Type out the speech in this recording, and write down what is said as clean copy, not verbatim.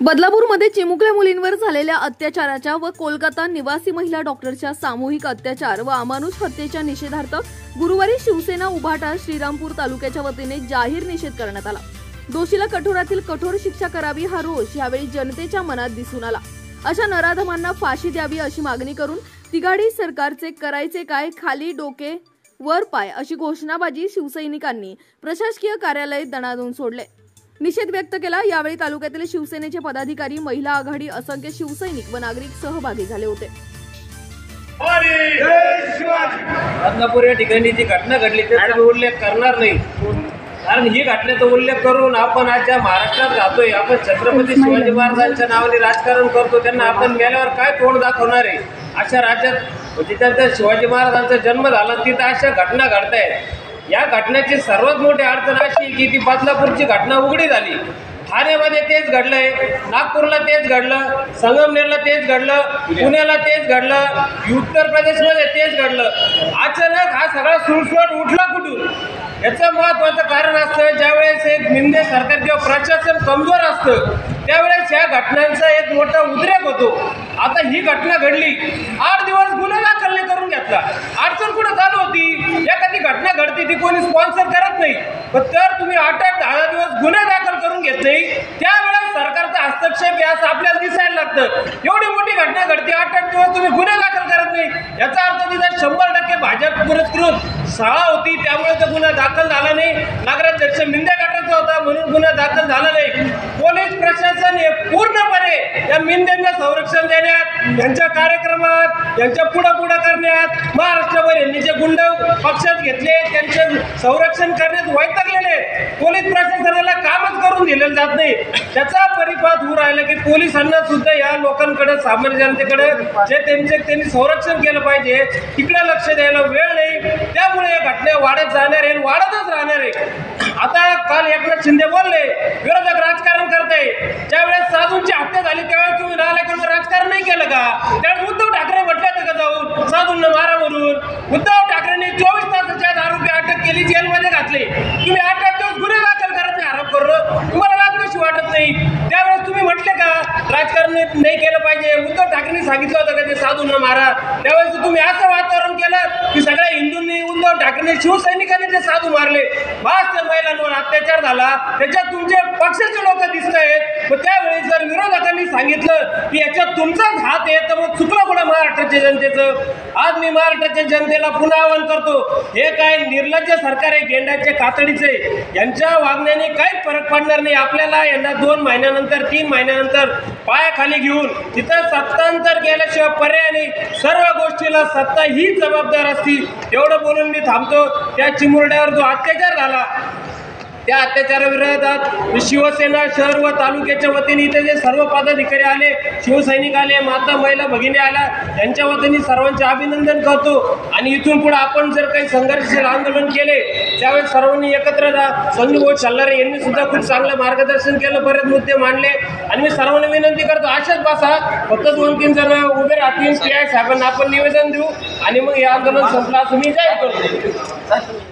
बदलापूरमध्ये चिमुकल्या मुलींवर झालेल्या अत्याचाराच्या व कोलकाता निवासी महिला डॉक्टरच्या सामूहिक अत्याचार व अमानुष हत्येच्या निषेधार्थ गुरुवारी शिवसेना उभाटा श्रीरामपूर तालुक्याच्या वतीने जाहीर निषेध करण्यात आला। दोषीला कठोरातील कठोर शिक्षा करावी हा रोष यावेळी जनतेच्या मनात दिसून आला। अशा नराधमांना फाशी द्यावी अशी मागणी करून तिघाडी सरकारचे करायचे काय, खाली डोके वर पाय अशी घोषणाबाजी शिवसैनिकांनी प्रशासकीय कार्यालय दणाणून सोडले। निषेध व्यक्त केला। यावेळी तालुक्यातील शिवसेनेचे पदाधिकारी, महिला आघाडी, असंख्य शिवसैनिक व नागरिक सहभागी झाले होते। बदलापूर या ठिकाणी जी घटना घडली त्याचा उल्लेख करणार नाही, कारण ही घटनेचा उल्लेख करून आपण आजच्या महाराष्ट्रात राहतोय। आपण छत्रपती शिवाजी महाराजांच्या नावाने राजकारण करतो, त्यांना आपण मेल्यावर काय तोंड दाखवणार आहे? अशा राज्यात जिथे शिवाजी महाराजांचा जन्म झाला तिथं अशा घटना घडतायत। या घटनेची सर्वात मोठी अडचण अशी की ती बदलापूरची घटना उघडी झाली। ठाण्यामध्ये तेच घडलंय, नागपूरला तेच घडलं, संगमनेरला तेच घडलं, पुण्याला तेच घडलं, उत्तर प्रदेशमध्ये तेच घडलं। अचानक हा सगळा सुळसुळाट उठला कुठून? याचं महत्त्वाचं कारण असतं, ज्यावेळेस एक निंदे सरकार किंवा प्रशासन कमजोर असतं त्यावेळेस या घटनांचा एक मोठा उद्रेक होतो। आता ही घटना घडली, 8 दिवस गुन्हा दाखल नाही करून घेतला। अडचण कुठं चालू होती? एखादी घटना घडते ती कोणी स्पॉन्सर करत नाही, पण तर तुम्ही 8-10 दिवस गुन्हे दाखल करून घेत नाही, त्यावेळेस सरकारचा हस्तक्षेप आहे असं आपल्याला दिसायला लागतं। एवढी मोठी घटना घडते, 8-8 दिवस तुम्ही गुन्हे दाखल करत नाही, याचा अर्थ तिथं 100% भाजप पुरस्कृत शाळा होती, त्यामुळे तो गुन्हा दाखल झाला नाही। नगराध्यक्ष मिंदे गटाचा होता म्हणून गुन्हा दाखल झाला नाही। पोलीस प्रशासन हे पूर्णपणे या मिंदेंना संरक्षण देण्यात, यांच्या कार्यक्रमात, यांच्या पुढं करण्यात, महाराष्ट्रभर यांनी जे गुंड पक्षात घेतले त्यांचे संरक्षण करण्यात वैतागलेले आहेत। पोलीस प्रशासनाला कामच करून दिलेलं जात नाही। त्याचा परिपात होऊ राहिला की पोलिसांना सुद्धा या लोकांकडे, सामान्य जनतेकडे जे त्यांनी संरक्षण केलं पाहिजे तिकडे लक्ष द्यायला वेळ नाही। त्यामुळे या घटना वाढत जाणार आहे, वाढतच राहणार आहे। आता काल एकनाथ शिंदे बोलले विरोधक राजकारण करताय। ज्यावेळेस साधूंची हत्या झाली त्यावेळेस तुम्ही नालायकांवर राजकारण नाही केलं का? त्यावेळेस उद्धव ठाकरे म्हटले होते का जाऊन साधूंना मारा म्हणून? उद्धव ठाकरेंनी 24 तासाच्या आरोपी अटक केली, जेलमध्ये घातले। तुम्ही 8-8 दिवस गुन्हे दाखल करत नाही, आरोप करून तुम्हाला लाज कशी वाटत नाही? त्यावेळेस तुम्ही म्हटले का राजकारण नाही केलं पाहिजे? उद्धव ठाकरेंनी सांगितलं होतं का ते साधूंना मारा? त्यावेळेस तुम्ही असं वातावरण केलं की सगळ्या हिंदूंनी, उद्धव ठाकरेंनी, शिवसैनिकांनी ते साधू मारले, बस त्या महिलांवर अत्याचार झाला, त्याच्यात तुमचे पक्षाचे लोक दिसत आहेत। मग त्यावेळी जर विरोधकांनी सांगितलं की याच्यात तुमचाच हात आहे तर मग चुकलं कुठं महाराष्ट्राच्या जनतेचं? आज मी महाराष्ट्राच्या जनतेला पुन्हा आवाहन करतो, हे काय निर्लज्ज सरकार आहे, गेंडाच्या कातडीचे, यांच्या वागण्याने काही फरक पडणार नाही। आपल्याला यांना 2 महिन्यानंतर 3 महिन्यानंतर पायाखाली घेऊन तिथं सत्तांतर केल्याशिवाय पर्याय नाही। सर्व गोष्टीला सत्ता ही जबाबदार असती। एवढं बोलून मी थांबतो। त्या चिमुरड्यावर जो अत्याचार झाला त्या अत्याचाराविरोधात शिवसेना शहर व तालुक्याच्या वतीने इथे जे सर्व पदाधिकारी आले, शिवसैनिक आले, माता, महिला, भगिनी आल्या, यांच्या वतीने सर्वांचे अभिनंदन करतो। आणि इथून पुढे आपण जर काही संघर्षशील आंदोलन केले त्यावेळेस सर्वांनी एकत्र राहा। संजू भाऊ छल्लारे यांनी सुद्धा खूप चांगलं मार्गदर्शन केलं, बरेच मुद्दे मांडले। आणि मी सर्वांना विनंती करतो अशाच बसा, फक्त 2-3 जण उभे राहतील, PI साहेबांना आपण निवेदन देऊ आणि मग हे आंदोलन संपलं असं मी जाहीर करतो।